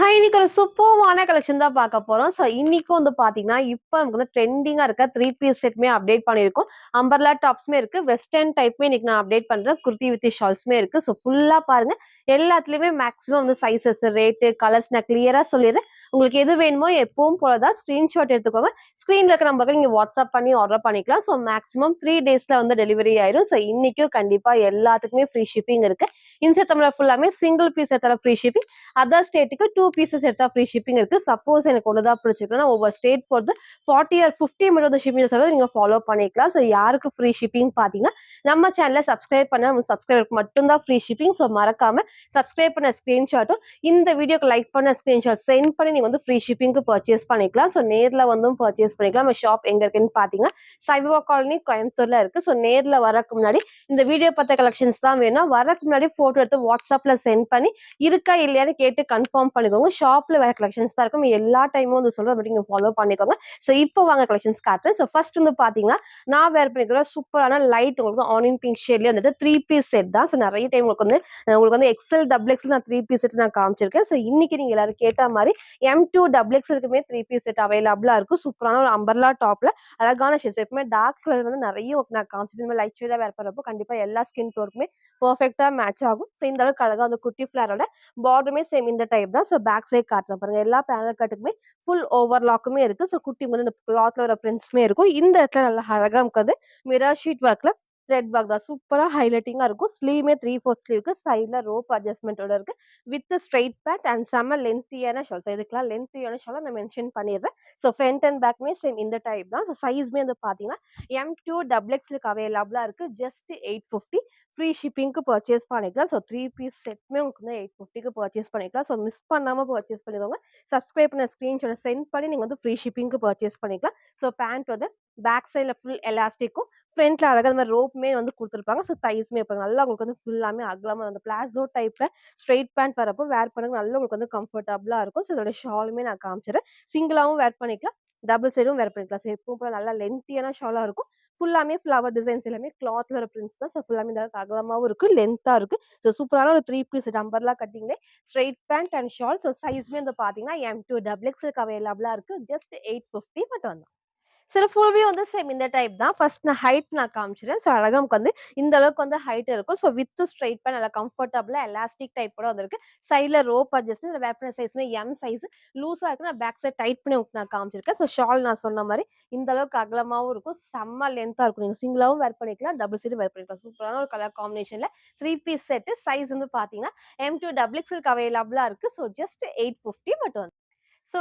இன்னைக்கு ஒரு சூப்பர்வான கலெக்ஷன் தான் பார்க்க போறோம். இன்னைக்கும் பார்த்தீங்கன்னா, இப்ப நமக்கு ட்ரெண்டிங்கா இருக்க 3 பீஸ் செட்டுமே அப்டேட் பண்ணியிருக்கோம். அம்பர்லா டாப்ஸுமே இருக்கு. வெஸ்டர்ன் டைப்புமே இன்னைக்கு நான் அப்டேட் பண்றேன். குர்த்தி வித் ஷால்ஸுமே இருக்கு. ஃபுல்லா பாருங்க. எல்லாத்துலயுமே மேக்ஸிமம் சைஸஸ், ரேட்டு, கலர்ஸ் நான் கிளியரா சொல்லிடுறேன். உங்களுக்கு எது வேணுமோ எப்பவும் போல தான் ஸ்கிரீன்ஷாட் எடுத்துக்கோங்க. ஸ்க்ரீன்ல இருக்க நம்பருக்கு நீங்க வாட்ஸ்அப் பண்ணி ஆர்டர் பண்ணிக்கலாம். மேக்ஸிமம் 3 டேஸ்ல டெலிவரி ஆயிரும். இன்னைக்கும் கண்டிப்பா எல்லாத்துக்குமே ஃப்ரீ ஷிப்பிங் இருக்கு. இன்ஸ்டா தமிழ்ல ஃபுல்லாமே சிங்கிள் பீஸ் எடுத்தாலும் ஃப்ரீ ஷிப்பிங். அதர் ஸ்டேட்டுக்கு 2 பீசஸ் எடுத்தா ஃப்ரீ ஷிப்பிங் இருக்கு. சப்போஸ் எனக்கு ஒண்ணு தான் பிடிச்சிருக்குன்னா ஒவ்வொரு ஸ்டேட் பொறுத்து 40 ஆர் 50 மட்டும் ஷிப்பிங் சர்வீஸ் நீங்க ஃபாலோ பண்ணிக்கலாம். யாருக்கு ஃப்ரீ ஷிப்பிங் பார்த்தீங்கன்னா, நம்ம சேனலை சப்ஸ்கிரைப் பண்ண சப்ஸ்கிரைபருக்கு மட்டும் தான் ஃப்ரீ ஷிப்பிங். மறக்காம சப்ஸ்கிரைப் பண்ண ஸ்கிரீன்ஷாட்டும் இந்த வீடியோக்கு லைக் பண்ண ஸ்கிரீன்ஷாட் சென்ட் பண்ணி நீங்க ஃப்ரீ ஷிப்பிங்க்கு பர்ச்சேஸ் பண்ணிக்கலாம். நேர்ல பர்ச்சேஸ் பண்ணிக்கலாம். நம்ம ஷாப் எங்க இருக்குன்னு பார்த்தீங்கன்னா, சைவா காலனி கோயம்புத்தூர்ல இருக்கு. நேர்ல வரக்கு முன்னாடி இந்த வீடியோ பார்த்த கலெக்ஷன்ஸ் தான் வேணும். வரக்கு முன்னாடி போட்டோ எடுத்து வாட்ஸ்அப்ல சென்ட் பண்ணி இருக்கா இல்லையான்னு கேட்டு கன்ஃபார்ம் பண்ணிக்கோங்க. ஷாப்ல வேற கலெக்ஷன்ஸ் தான் இருக்கும். எல்லா டைமும் சொல்றேன், பட் நீங்க ஃபாலோ பண்ணிக்கோங்க. இப்போ வாங்க கலெக்ஷன்ஸ் காட்டுறேன். ஃபர்ஸ்ட் பாத்தீங்கன்னா, நான் வேர் பண்ணிக்கிற சூப்பரான லைட் உங்களுக்கு ஆனியன் பிங்க் ஷேட்லயே 3 பீஸ் செட் தான். நிறைய டைம் உங்களுக்கு எக்ஸல் டபுள் எக்ஸல் நான் 3 பீஸ் செட் நான் காமிச்சிருக்கேன். இன்னைக்கு நீங்க எல்லாரும் கேட்ட மாதிரி M2 டபுள் எக்ஸலுக்குமே 3 பீஸ் செட் அவைலபிளா இருக்கும். சூப்பரான ஒரு அம்பர்லா டாப்ல அழகான ஷேட்ஸ். எப்பவுமே டார்க் கலர் நிறைய நான் காமிச்சிருக்கேன். லைட் ஷேடா வேர் பண்றப்போ கண்டிப்பா எல்லா ஸ்கின் டோருக்குமே பெர்ஃபெக்ட்டா மேட்ச் ஆகும். இந்த அளவுக்கு அழகா குட்டி ஃபிளாரோட பார்டருமே சேம் இந்த டைப் தான். பேக் சைட் காட்டுறேன் பாருங்க. எல்லா பேனல் கட்டுக்குமே ஃபுல் ஓவர்லாக்குமே இருக்கு. குட்டி இந்த கிளாத்ல வர பிரிண்ட்ஸ்மே இருக்கும். இந்த இடத்துல நல்லா அழகா நமக்கு மிரர் ஷீட் ஒர்க்ல த்ரெட் ஒர்க் தான் சூப்பரா ஹைலைட்டிங்கா இருக்கும். ஸ்லீவ்மே 3/4 ஸ்லீவ்க்கு சைட்ல ரோப் அட்ஜஸ்ட்மெண்டோட இருக்கு. வித் ஸ்ட்ரைட் பேண்ட் அண்ட் செம்ம லென்த்தியான ஷால். இதுக்கெல்லாம் லென்த்தியான ஷாலை நான் மென்ஷன் பண்ணிடுறேன். ஃப்ரண்ட் அண்ட் பேக்மே சேம் இந்த டைப் தான். சைஸ்மே பாத்தீங்கன்னா M2 டபுள் எக்ஸ்லுக்கு அவைலபிளா இருக்கு. ஜஸ்ட் 850 ஃப்ரீ ஷிப்பிங்க்கு பர்ச்சேஸ் பண்ணிக்கலாம். 3 பீஸ் செட்மே உங்களுக்கு 850க்கு பர்ச்சேஸ் பண்ணிக்கலாம். மிஸ் பண்ணாம பர்ச்சேஸ் பண்ணிக்கோங்க. சப்ஸ்கிரைப் பண்ண ஸ்கிரீன்ஷாட் சென்ட் பண்ணி நீங்க ஃப்ரீ ஷிப்பிங்க்கு பர்ச்சேஸ் பண்ணிக்கலாம். பேண்ட் பேக் சைட்ல ஃபுல் எலாஸ்டிக்கும் ஃப்ரண்ட்ல அழகா இந்த மாதிரி ரோப்புமே கொடுத்துருப்பாங்க. தைஸ்மே இப்போ நல்லா உங்களுக்கு ஃபுல்லாமே அகலமா அந்த பிளாசோ டைப்ல ஸ்ட்ரெயிட் பேண்ட் வரப்போ வேர் பண்ண நல்லா உங்களுக்கு கம்ஃபர்டபுளா இருக்கும். இதோட ஷாலுமே நான் காமிச்சிடுறேன். சிங்கிளாவும் வேர் பண்ணிக்கலாம், டபுள் சைடும் வேர் பண்ணிக்கலாம். எப்பவும் போல நல்லா லென்த்தியான ஷாலா இருக்கும். ஃபுல்லாமே ஃப்ளவர் டிசைன்ஸ் எல்லாமே கிளாத்ல வர பிரிண்ட்ஸ் தான். ஃபுல்லாமே இந்த அகலமாவும் இருக்கு, லென்த்தா இருக்கு. சூப்பரான ஒரு 3 பீஸ் அம்பர்லா கட்டிங்லே ஸ்ட்ரெயிட் பேண்ட் அண்ட் ஷால். சைஸ்மே பாத்தீங்கன்னா M2 டபுள் எக்ஸ்எல்க்கு அவைலபிளா இருக்கு. ஜஸ்ட் 850 மட்டும் தான். ஃபுல்வே சேம் இந்த டைப் தான். ஃபர்ஸ்ட் நான் ஹைட் நான் காமிச்சிடுறேன். அழகா நமக்கு இந்த அளவுக்கு ஹைட் இருக்கும். வித் ஸ்ட்ரெயிட் பேண்ட் நல்லா கம்ஃபர்டபுளா எலாஸ்டிக் டைப்போட வந்திருக்கு. சைட்ல ரோப் அட்ஜஸ்ட்மெண்ட் வேர் பண்ண சைஸ்மே M சைஸ் லூஸா இருக்கு. நான் பேக் சைட் டைட் பண்ணி உங்களுக்கு நான் காமிச்சிருக்கேன். ஷால் நான் சொன்ன மாதிரி இந்த அளவுக்கு அகலமாவும் இருக்கும், செம்ம லென்த்தா இருக்கும். நீங்க சிங்கிளாவும் வேர் பண்ணிக்கலாம், டபுள் சைடும் வேர் பண்ணிக்கலாம். சூப்பரான ஒரு கலர் காம்பினேஷன்ல 3 பீஸ் செட். சைஸ் பாத்தீங்கன்னா M2 டபுள் எக்ஸ்எல்க்கு அவைலபிளா இருக்கு. ஜஸ்ட் 850 மட்டும்.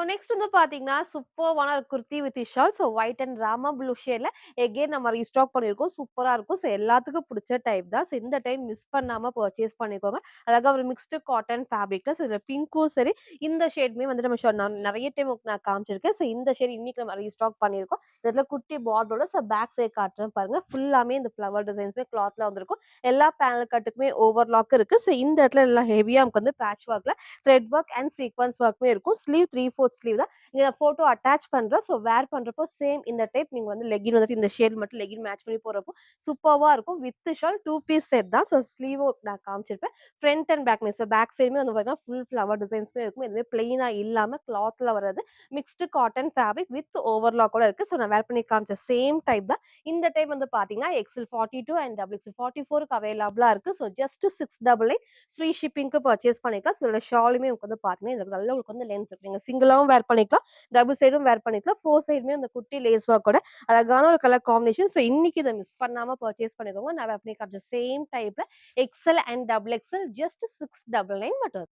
நெக்ஸ்ட் பாத்தீங்கன்னா, சூப்பர்வான ஒரு kurti with shawl. White and ராமா ப்ளூ ஷேட்ல எகைன் நம்ம ரீஸ்டாக் பண்ணியிருக்கோம். சூப்பரா இருக்கும். எல்லாத்துக்கும் பிடிச்ச டைப் தான். இந்த டைம் மிஸ் பண்ணாம பர்ச்சேஸ் பண்ணிக்கோங்க. அழகா ஒரு மிக்ஸ்டு காட்டன் ஃபேப்ரிக்ல. இதுல பிங்க்கும் சரி, இந்த ஷேட்மே நம்ம நிறைய டைம் நான் காமிச்சிருக்கேன். இந்த ஷேட் இன்னைக்கு நம்ம ரீஸ்டாக் பண்ணியிருக்கோம். இதுல குட்டி பார்டரோட பேக் சைட் காட்டுறேன் பாருங்க. ஃபுல்லாமே இந்த ஃபிளவர் டிசைன்ஸ்மே கிளாத்ல வந்திருக்கும். எல்லா பேனல் கட்டுக்குமே ஓவர்லாக் இருக்கு. இந்த இடத்துல எல்லாம் ஹெவியா நமக்கு பேட்ச் ஒர்க்ல த்ரெட் ஒர்க் அண்ட் சீக்வன்ஸ் ஒர்க்மே இருக்கும். ஸ்லீவ் 3/4 ஸ்லீவ் தான். இங்க போட்டோ அட்டாச் பண்றேன். வேர் பண்றப்போ சேம் இந்த டைப் நீங்க லெகின் இந்த ஷேட் மட்டும் லெகின் மேட்ச் பண்ணி போறப்போ சூப்பர்வா இருக்கும். வித் ஷால் 2 பீஸ் செட் தான். ஸ்லீவ் நான் காமிச்சிருப்பேன். ஃப்ரண்ட் அண்ட் பேக்மே பேக் சைடுமே பாத்தீங்கன்னா ஃபுல் ஃபிளவர் டிசைன்ஸ்மே இருக்கும். எதுவுமே பிளெயினா இல்லாம கிளாத்ல வர்றது மிக்ஸ்டு காட்டன் ஃபேப்ரிக் வித் ஓவர்லாக்கோட இருக்கு. நான் வேர் பண்ணி காமிச்ச சேம் டைப் தான். இந்த டைப் பாத்தீங்கன்னா XL 42 அண்ட் XL 44க்கு அவைலபிளா இருக்கு. ஜஸ்ட் 699 ஃப்ரீ ஷிப்பிங்க்கு பர்ச்சேஸ் பண்ணிக்கலாம். இதோட ஷாலுமே உங்களுக்கு பாத்தீங்கன்னா இதுக்கு நல்ல உங்களுக்கு லென்த் இருக்கு. நீங்க சிங்கிளாவும் வேர் பண்ணிக்கலாம், டபுள் சைடும் வேர் பண்ணிக்கலாம். 4 சைடுமே அந்த குட்டி லேஸ் ஒர்க்கோட அழகான ஒரு கலர் காம்பினேஷன். இன்னைக்கு இதை மிஸ் பண்ணாம பர்ச்சேஸ் பண்ணிக்கோங்க. நான் வேர் பண்ணி காமிச்ச சேம் டைப்ல XL and double XL just 699 மட்டும்.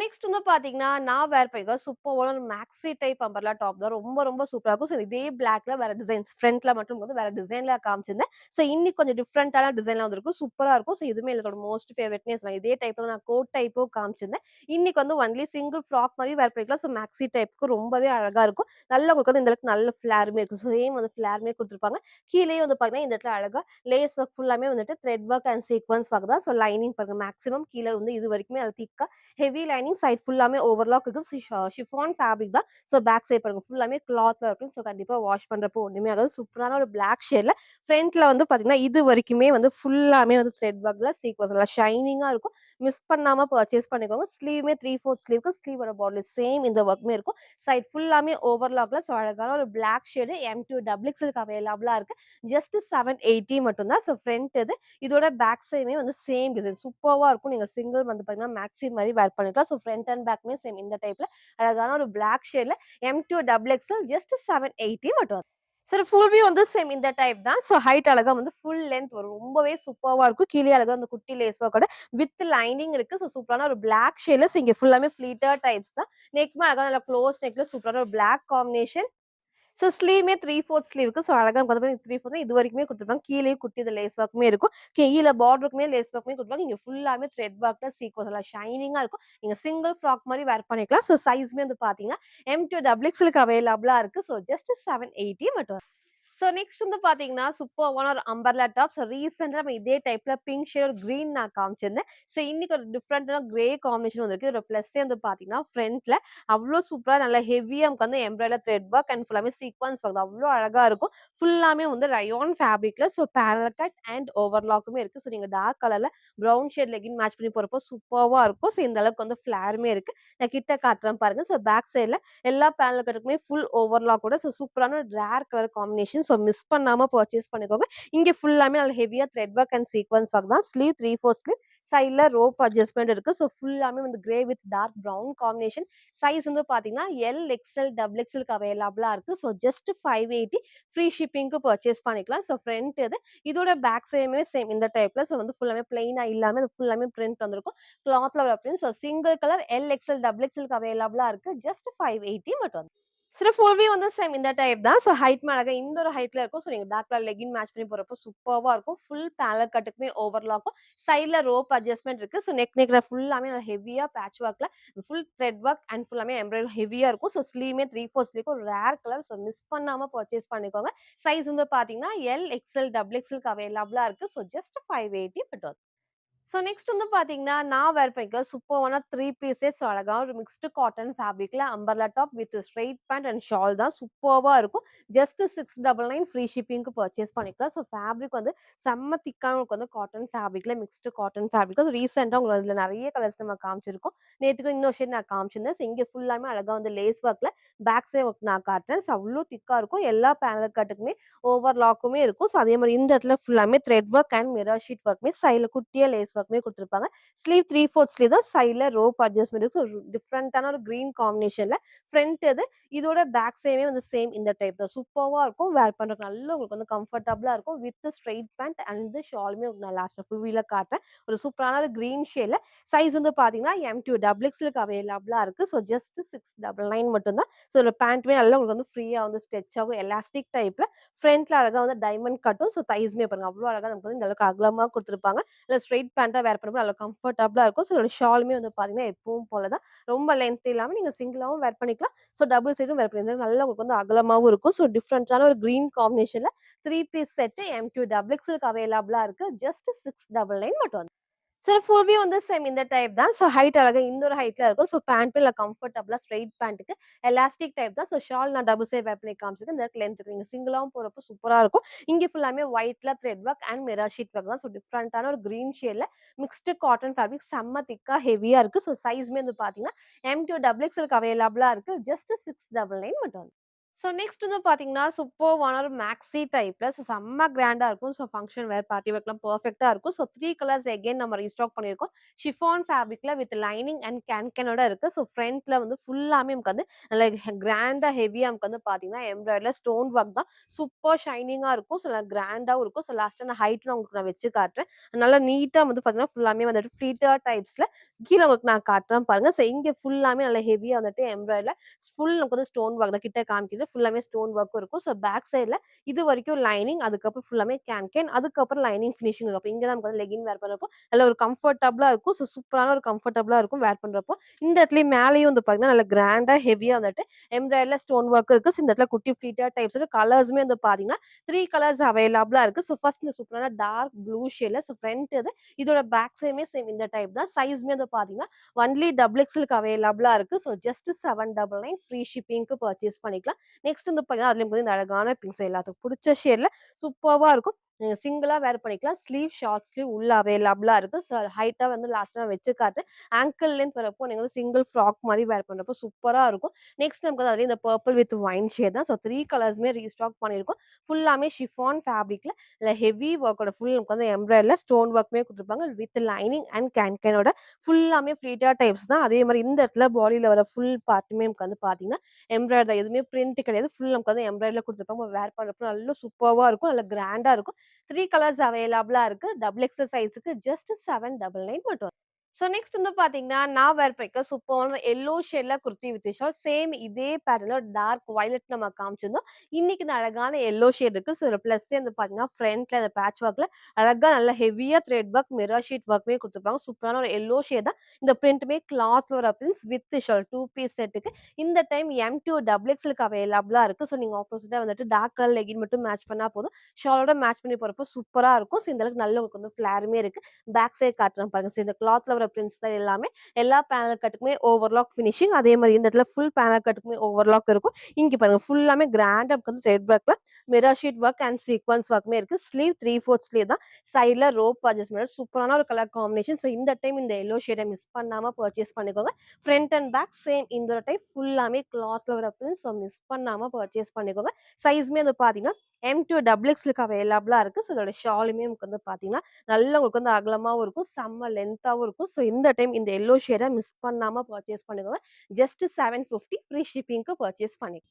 நெக்ஸ்ட் பாத்தீங்கன்னா, நான் வேர் பண்ணிருக்க சூப்பரான ஒரு மேக்ஸி டைப் அம்பர்லா டாப் தான். ரொம்ப ரொம்ப சூப்பரா இருக்கும். இதே பிளாக்ல வேற டிசைன்ஸ் ஃப்ரண்ட்ல மட்டும் வேற டிசைன்ல காமிச்சிருந்தேன். இன்னைக்கு கொஞ்சம் டிஃப்ரெண்டான டிசைன்ல வந்திருக்கும். சூப்பரா இருக்கும். இதுவுமே என்னோட மோஸ்ட் ஃபேவரட்னே சொல்லலாம். இதே டைப்ல நான் கோட் டைப்போ காமிச்சிருந்தேன். இன்னைக்கு ஒன்லி சிங்கிள் ஃப்ராக் மாதிரி வேர் பண்ணிக்கலாம். மேக்ஸி டைப்புக்கு ரொம்பவே அழகா இருக்கும். நல்ல உங்களுக்கு இந்த அளவுக்கு நல்ல ஃபிளாருமே இருக்கும். சேம் ஃபிளாருமே கொடுத்துருப்பாங்க. கீழே பாத்தீங்கன்னா இந்த இடத்துல அழகா லேஸ் ஒர்க் ஃபுல்லாமே thread work and sequence work தான். லைனிங் பாருங்க, மேக்ஸிமம் கீழே இது வரைக்குமே அது திக்கா ஹெவி லைனிங், சைட் ஃபுல்லாமே ஓவர்லாக் இருக்கு. ஷிஃபான் ஃபேப்ரிக் தான். பேக் சைட் பாருங்க ஃபுல்லாமே கிளாத்ல இருக்கு. கண்டிப்பா வாஷ் பண்றப்போ ஒண்ணுமே ஆகாது. சூப்பரான ஒரு பிளாக் ஷேட்ல ஃப்ரண்ட்ல பாத்தீங்கன்னா இது வரைக்குமே ஃபுல்லாமே த்ரெட் ஒர்க்ல சீக்வன்ஸ் எல்லாம் ஷைனிங்கா இருக்கும். மிஸ் பண்ணாம பர்ச்சேஸ் பண்ணிக்கோங்க. ஸ்லீவுமே 3/4 ஸ்லீவ்க்கு ஸ்லீவோட பார்டர் சேம் இந்த ஒர்க்குமே இருக்கும். சைட் ஃபுல்லாமே ஓவர்லாக்ல ஸோ அழகான ஒரு பிளாக் ஷேடு M2 டபுள் எக்ஸ்எல்க்கு அவைலபிளா இருக்கு. ஜஸ்ட் 780 மட்டும் தான். ஸோ ஃப்ரண்ட் இது. இதோட பேக் சைடுமே வந்து சேம் டிசைன் சூப்பர்வா இருக்கும். நீங்க சிங்கிள் வந்து பார்த்தீங்கன்னா மேக்ஸி மாரி வேர் பண்ணிக்கலாம். ஸோ ஃப்ரண்ட் அண்ட் பேக்குமே சேம் இந்த டைப்ல அழகான ஒரு பிளாக் ஷேட்ல M2 டபுள் எக்ஸ்எல் ஜஸ்ட் 780 மட்டும். சரி ஃபுல் வியூ வந்து சேம் இந்த டைப் தான். ஸோ ஹைட் அழகா வந்து ஃபுல் லென்த் வரும். ரொம்பவே சூப்பர்வா இருக்கும். கீழயே அழகா அந்த குட்டி லேஸ் ஒர்க்கோட வித் லைனிங் இருக்கு. ஸோ சூப்பரான ஒரு பிளாக் ஷேட்ல ஸோ இங்க ஃபுல்லாமே ஃப்ளீட்டட் டைப்ஸ் தான். நெக்மே அழகா நல்லா க்ளோஸ் நெக்ல சூப்பரான ஒரு பிளாக் காம்பினேஷன். ஸோ ஸ்லீவுமே 3/4 ஸ்லீவுக்கு ஸோ அழகா நமக்கு வந்து 3/4 இது வரைக்குமே குடுத்துருப்பாங்க. கீழயும் குட்டி இந்த லேஸ் ஒர்க்குமே இருக்கும். கீழ பார்டருக்குமே லேஸ் ஒர்க்குமே குடுத்துருப்பாங்க. இங்க ஃபுல்லாமே த்ரெட் ஒர்க்ல சீக்வென்ஸ் நல்லா ஷைனிங்கா இருக்கும். நீங்க சிங்கிள் ஃப்ராக் மாரி வேர் பண்ணிக்கலாம். ஸோ சைஸ்மே வந்து பார்த்தீங்கன்னா M2 டபுள் எக்ஸ்எல்க்கு அவைலபிளா இருக்கு. ஸோ ஜஸ்ட் 780 மட்டும். ஸோ நெக்ஸ்ட் வந்து பார்த்தீங்கன்னா, சூப்பர்வான ஒரு அம்பர்லா டாப். ஸோ ரீசென்ட்டா நம்ம இதே டைப்ல பிங்க் ஷேட் ஒரு கிரீன் நான் காமிச்சிருந்தேன். ஸோ இன்னைக்கு ஒரு டிஃபரெண்டான கிரே காம்பினேஷன் வந்திருக்கு. இதோட ப்ளஸ்ஸே வந்து பார்த்தீங்கன்னா, ஃப்ரண்ட்ல அவ்ளோ சூப்பரா நல்லா ஹெவியா நமக்கு வந்து எம்ப்ராய்டரி த்ரெட் ஒர்க் அண்ட் ஃபுல்லாமே சீக்வென்ஸ் ஒர்க் அவ்ளோ அழகா இருக்கும். ஃபுல்லாமே வந்து ரயான் ஃபேப்ரிக்ல ஸோ பேரல் கட் அண்ட் ஓவர்லாக்குமே இருக்கு. ஸோ நீங்க டார்க் கலர்ல ப்ரவுன் ஷேட் லெகின் மேட்ச் பண்ணி போறப்போ சூப்பர்வா இருக்கும். ஸோ இந்த அளவுக்கு வந்து ஃபிளாருமே இருக்கு. நான் கிட்ட காட்டுறேன் பாருங்க. ஸோ பேக் சைட்ல எல்லா பேனல் கட்டுக்குமே ஃபுல் ஓவர்லாக்கோட ஸோ சூப்பரான rare colour combination. So miss பண்ணாம பர்ச்சேஸ் பண்ணிக்கோங்க. இங்க ஃபுல்லாமே நல்ல ஹெவியா thread work and sequence work தான். Sleeve 3/4 sleeve. சைட்ல ரோப் அட்ஜஸ்ட்மென்ட் இருக்கு. ஸோ ஃபுல்லாமே வந்து grey with dark brown combination. Size வந்து பார்த்தீங்கன்னா எல், எக்ஸ்எல், டபுள் எக்ஸ்எல்க்கு அவைலபிளா இருக்கு. ஸோ ஜஸ்ட் 580 ஃப்ரீ ஷிப்பிங்க்கு பர்ச்சேஸ் பண்ணிக்கலாம். ஸோ ஃப்ரண்ட் இது. இதோட பேக் சைடுமே சேம் இந்த டைப்ல. ஸோ வந்து ஃபுல்லாமே பிளெயினா இல்லாம ஃபுல்லாமே பிரிண்ட் வந்திருக்கும். கிளாத்ல வர print. So single colour L, XL, double எக்ஸ்எல்க்கு அவைலபிளா இருக்கு. ஜஸ்ட் 580 மட்டும். சில ஃபுல் வியூ வந்து சேம் இந்த டைப் தான். ஸோ ஹைட் அழகா இந்த ஒரு ஹைட்ல இருக்கும். ஸோ நீங்க டார்க் கலர் லெகின் மேட்ச் பண்ணி போறப்போ சூப்பர்வா இருக்கும். ஃபுல் பேனல் கட்டுக்குமே ஓவர்லாக்கும். சைட்ல ரோப் அட்ஜஸ்ட்மென்ட் இருக்கு. ஸோ நெக்ல ஃபுல்லாமே நல்லா ஹெவியா பேட்ச் ஒர்க்ல ஃபுல் த்ரெட் ஒர்க் அண்ட் ஃபுல்லாமே எம்ப்ராய்டரி ஹெவியா இருக்கும். ஸோ ஸ்லீவ்மே 3/4 ஸ்லீவ்க்கு ஒரு ரேர் கலர். ஸோ மிஸ் பண்ணாம பர்ச்சேஸ் பண்ணிக்கோங்க. சைஸ் வந்து பாத்தீங்கன்னா எல், எக்ஸ்எல், டபுள் எக்ஸ்எல்க்கு அவைலபிளா இருக்கு. ஸோ ஜஸ்ட் 580 மட்டும். ஸோ நெக்ஸ்ட் வந்து பார்த்தீங்கன்னா, நான் வேர் பண்ணிக்க சூப்பர்வான 3 பீஸஸ் அழகா ஒரு மிக்ஸ்டு காட்டன் ஃபேப்ரிக்ல umbrella top with straight pant and shawl தான் சூப்பர்வா இருக்கும். ஜஸ்ட் 699 ஃப்ரீ ஷிப்பிங்க்கு பர்ச்சேஸ் பண்ணிக்கலாம். ஸோ ஃபேப்ரிக் வந்து செம்ம திக்கான உங்களுக்கு வந்து காட்டன் ஃபேப்ரிக்ல மிக்ஸ்டு காட்டன் ஃபேப்ரிக். அது ரீசென்ட்டா உங்களுக்கு அதில நெறைய கலர்ஸ் நம்ம காமிச்சிருக்கோம். நேத்துக்கும் இன்னொரு ஷேட் நான் காமிச்சிருந்தேன். ஸோ இங்க ஃபுல்லாமே அழகா வந்து லேஸ் ஒர்க்ல பேக் சைட் ஒர்க் நான் காட்டுறேன். ஸோ அவ்ளோ திக்கா இருக்கும். எல்லா பேனல் கட்டுக்குமே ஓவர்லாக்குமே இருக்கும். ஸோ அதே மாரி இந்த இடத்துல ஃபுல்லாமே thread work and mirror sheet ஒர்க்குமே சைட்ல குட்டியா லேஸ் ஒர்க்குமே குடுத்துருப்பாங்க. ஸ்லீவ் 3/4 ஸ்லீவ் தான். சைட்ல ரோப் அட்ஜஸ்ட்மென்ட் இருக்கு. ஸோ டிஃபரண்டான ஒரு கிரீன் காம்பினேஷன்ல ஃப்ரண்ட் இது. இதோட பேக் சைடுமே வந்து சேம் இந்த டைப் தான். சூப்பர்வா இருக்கும். வேர் பண்றதுக்கு நல்ல உங்களுக்கு வந்து கம்ஃபர்டபுளா இருக்கும். வித் ஸ்ட்ரெய்ட் பேண்ட் அண்ட் ஷாலுமே நான் லாஸ்ட்ல ஃபுல் வியூல காட்டுறேன். ஒரு சூப்பரான ஒரு கிரீன் ஷேட்ல சைஸ் வந்து பார்த்தீங்கன்னா, M2 டபுள் எக்ஸ்எல்க்கு அவைலபிளா இருக்கு. ஸோ ஜஸ்ட் 699 மட்டும் தான். ஸோ இந்த பேண்ட்டுமே நல்லா உங்களுக்கு வந்து ஃப்ரீயா வந்து ஸ்ட்ரெச் ஆகும். எலாஸ்டிக் டைப்ல ஃப்ரண்ட்ல அழகா வந்து டைமண்ட் கட்டும். ஸோ தைஸ்மே பாருங்க அவ்ளோ அழகா நமக்கு வந்து இந்த அளவுக்கு அகலமா குடுத்துருப்பாங்க. இல்ல ஸ்ட்ரெய்ட் பேண்ட்டா வேர் பண்ணும்போது நல்லா கம்ஃபர்டபுளா இருக்கும். ஸோ இதோட ஷாலுமே வந்து பார்த்தீங்கன்னா, எப்பவும் போல தான். ரொம்ப லென்த் இல்லாம நீங்க சிங்கிளாவும் வேர் பண்ணிக்கலாம். ஸோ டபுள் சைடும் வேர் பண்ணிக்கலாம். நல்லா உங்களுக்கு வந்து அகலமாவும் இருக்கும். ஸோ டிஃபரண்டான ஒரு கிரீன் காம்பினேஷன்ல 3 பீஸ் செட் M2 டபுள் எக்ஸ்எல்க்கு அவைலபிளா இருக்கு. ஜஸ்ட் 699 மட்டும். சரி ஃபுல் வியூ வந்து சேம் இந்த டைப் தான். ஸோ ஹைட் அழகா இந்த ஒரு ஹைட்ல இருக்கும். ஸோ பேண்ட் இல்ல கம்ஃபர்டபுளா ஸ்ட்ரெய்ட் பேண்ட்டுக்கு எலாஸ்டிக் டைப் தான். ஸோ ஷால் நான் டபுள் சைட் வேர் பண்ணி காமிச்சிருக்கேன். இந்த இடத்துல லென்த் நீங்க சிங்கிளாவும் போறப்போ சூப்பரா இருக்கும். இங்க ஃபுல்லாமே ஒயிட்ல thread work and mirror sheet work தான். ஸோ டிஃபரண்டான ஒரு கிரீன் ஷேட்ல மிக்ஸ்டு காட்டன் ஃபேப்ரிக் செம்ம திக்கா ஹெவியா இருக்கு. ஸோ சைஸ்மே வந்து பார்த்தீங்கன்னா, M2 டபுள் எக்ஸ்எல்க்கு அவைலபிளா இருக்கு. ஜஸ்ட் 699 மட்டும். ஸோ நெக்ஸ்ட் வந்து பார்த்தீங்கன்னா, சூப்பர்வான ஒரு மேக்ஸி டைப்ல ஸோ செம்ம கிராண்டா இருக்கும். ஸோ ஃபங்ஷன் வேர், பார்ட்டி வேர்க்குலாம் பெர்ஃபெக்ட்டா இருக்கும். ஸோ 3 கலர்ஸ் அகைன் நம்ம ரீஸ்டாக் பண்ணியிருக்கோம். ஷிஃபான் ஃபேப்ரிக்ல வித் லைனிங் அண்ட் கேன்கேனோட இருக்கு. ஸோ ஃப்ரண்ட்ல வந்து ஃபுல்லாமே நமக்கு வந்து நல்ல கிராண்டா ஹெவியா நமக்கு வந்து பார்த்தீங்கன்னா, எம்ப்ராய்டரில ஸ்டோன் ஒர்க் தான். சூப்பர் ஷைனிங்கா இருக்கும். ஸோ நல்லா கிராண்டாவும் இருக்கும். ஸோ லாஸ்ட்டா நான் ஹைட் உங்களுக்கு நான் வச்சு காட்டுறேன். நல்லா நீட்டா வந்து பார்த்தீங்கன்னா, ஃபுல்லாமே வந்துட்டு ஃப்ளீட்டர் டைப்ஸ்ல கீழ உங்களுக்கு நான் காட்டுறேன் பாருங்க. ஸோ இங்க ஃபுல்லாமே நல்லா ஹெவியா வந்துட்டு எம்ப்ராய்டரில ஃபுல் நமக்கு வந்து ஸ்டோன் ஒர்க் தான். கிட்ட காமிக்கிறது ஃபுல்லாமே ஸ்டோன் ஒர்க்கும் இருக்கும். ஸோ பேக் சைட்ல இதுவரைக்கும் லைனிங், அதுக்கப்புறம் ஃபுல்லாமே கேன், அதுக்கப்புறம் லைனிங் ஃபினிஷிங் இருக்கும். இங்க தான் நமக்கு வந்து லெகின் வேர் பண்றப்போ நல்ல ஒரு கம்ஃபர்டபுளா இருக்கும். ஸோ சூப்பரான ஒரு கம்ஃபர்டபுளா இருக்கும் வேர் பண்றப்போ. இந்த இடத்துலயும் மேலேயும் வந்து பார்த்தீங்கன்னா, நல்ல கிராண்டா ஹெவியா வந்துட்டு எம்ப்ராய்டரில ஸ்டோன் ஒர்க் இருக்கு. ஸோ இந்த இடத்துல குட்டி ஃப்ளீட்டர் டைப்ஸ் இருக்கு. கலர்ஸுமே வந்து பார்த்தீங்கன்னா, 3 கலர்ஸ் அவைலபிளா இருக்கு. ஸோ ஃபர்ஸ்ட் இந்த சூப்பரான டார்க் ப்ளூ ஷேட்ல ஸோ ஃப்ரண்ட் இது. இதோட பேக் சைடுமே சேம் இந்த டைப் தான். சைஸ்மே வந்து பார்த்தீங்கன்னா, ஒன்லி டபுள் எக்ஸ்எல்க்கு அவைலபிளா இருக்கு. ஸோ ஜஸ்ட் 799 ஃப்ரீ ஷிப்பிங்க்கு பர்ச்சேஸ் பண்ணிக்கலாம். நெக்ஸ்ட் வந்து பார்த்தீங்கன்னா, அதுலயும் பார்த்தீங்கன்னா, இந்த அழகான பிங்க். ஸோ எல்லாத்துக்கும் புடிச்ச ஷேட்ல சூப்பர்வா இருக்கும். நீங்க சிங்கிளா வேர் பண்ணிக்கலாம். ஸ்லீவ், ஷார்ட் ஸ்லீவ் உள்ள அவைலபிளா இருக்கு. ஸோ ஹைட்டா வந்து லாஸ்ட்டா நான் வச்சு காட்டுறேன். ஆங்கிள் லென்த் வரப்போ நீங்க வந்து சிங்கிள் ஃப்ராக் மாரி வேர் பண்றப்போ சூப்பரா இருக்கும். நெக்ஸ்ட் நமக்கு வந்து அதிலயே இந்த பர்பிள் வித் ஒயின் ஷேட் தான். ஸோ 3 கலர்ஸுமே ரீஸ்டாக் பண்ணியிருக்கோம். ஃபுல்லாமே ஷிஃபான் ஃபேப்ரிக்ல இல்ல ஹெவி ஒர்க்கோட ஃபுல் நமக்கு வந்து எம்ப்ராய்டரில ஸ்டோன் ஒர்க்குமே குடுத்துருப்பாங்க. வித் லைனிங் அண்ட் கேன்கேனோட ஃபுல்லாமே ஃப்ளீட்டட் டைப்ஸ் தான். அதே மாரி இந்த இடத்துல பாடியில வர ஃபுல் பார்ட்டுமே நமக்கு வந்து பார்த்தீங்கன்னா, எம்ப்ராய்டரி தான். எதுவுமே பிரிண்ட் கிடையாது. ஃபுல் நமக்கு வந்து எம்ப்ராய்டரில குடுத்துருப்பாங்க. வேர் பண்றப்போ நல்ல சூப்பர்வா இருக்கும். நல்ல கிராண்டா இருக்கும். 3 கலர்ஸ் அவைலபிளா இருக்கு. டபுள் எக்ஸல் சைஸ்க்கு ஜஸ்ட் 799 மட்டும். ஸோ நெக்ஸ்ட் வந்து பார்த்தீங்கன்னா, நான் வேர் பண்ணியிருக்க சூப்பரான எல்லோ ஷேட்ல குர்த்தி வித் ஷார்ட். சேம் இதே பேட்டர்ன்ல டார்க் வயலட் நம்ம காமிச்சிருந்தோம். இன்னைக்கு இந்த அழகான எல்லோ ஷேட் இருக்கு. ஸோ பிளஸ்ஸே வந்து பார்த்தீங்கன்னா, ஃப்ரண்ட்ல அந்த பேட்ச் ஒர்க்ல அழகா நல்ல ஹெவியா த்ரெட் ஒர்க், மிரர் ஷீட் ஒர்க்குமே குடுத்துருப்பாங்க. சூப்பரான ஒரு எல்லோ ஷேட் தான். இந்த பிரிண்ட்டுமே கிளாத்ல வர பிரிண்ட்ஸ் வித் ஷால் 2 பீஸ் செட்டுக்கு இந்த டைம் M2 டபுள் எக்ஸ்எல்க்கு அவைலபிளா இருக்கு. ஸோ நீங்க ஆப்போசிட்டா வந்துட்டு டார்க் கலர் லெகின் மட்டும் மேட்ச் பண்ணா போதும். ஷாலோட மேட்ச் பண்ணி போறப்போ சூப்பரா இருக்கும். ஸோ இந்த அளவுக்கு நல்ல உங்களுக்கு வந்து ஃபிளேருமே இருக்கு. பேக் சைட் காட்டுறேன் பாருங்க. ஸோ இந்த கிளாத்ல வர பிரிண்ட்ஸ் தான் எல்லாமே. எல்லா பேனல் கட்டுக்குமே ஓவர்லாக் ஃபினிஷிங். அதே மாரி இந்த இடத்துல ஃபுல் பேனல் கட்டுக்குமே ஓவர்லாக் இருக்கும். இங்க பாருங்க ஃபுல்லாமே கிராண்டா வந்து த்ரெட் ஒர்க்ல mirror sheet work and sequence ஒர்க்குமே இருக்கு. ஸ்லீவ் 3/4 ஸ்லீவ் தான். சைட்ல ரோப் அட்ஜஸ்ட்மென்ட் சூப்பரான ஒரு கலர் காம்பினேஷன். ஸோ இந்த டைம் இந்த எல்லோ ஷேட மிஸ் பண்ணாம பர்ச்சேஸ் பண்ணிக்கோங்க. ஃப்ரண்ட் அண்ட் பேக் சேம் இந்த டைப் ஃபுல்லாமே கிளாத்ல வர பிரிண்ட்ஸ். ஸோ மிஸ் பண்ணாம பர்ச்சேஸ் பண்ணிக்கோங்க. சைஸ்மே வந்து பார்த்தீங்கன்னா M2 டபுள் எக்ஸ்எல்க்கு அவைலபிளா இருக்கு. ஸோ இதோட ஷாலுமே உங்களுக்கு வந்து பார்த்தீங்கன்னா, நல்லா உங்களுக்கு வந்து அகலமாவும் இருக்கும். செம்ம லென்த்தாவும் இருக்கும். ஸோ இந்த டைம் இந்த எல்லோ ஷேட மிஸ் பண்ணாம பர்ச்சேஸ் பண்ணிக்கோங்க. ஜஸ்ட் 750 ஃப்ரீ ஷிப்பிங்க்கு பர்ச்சேஸ் பண்ணிக்கோங்க.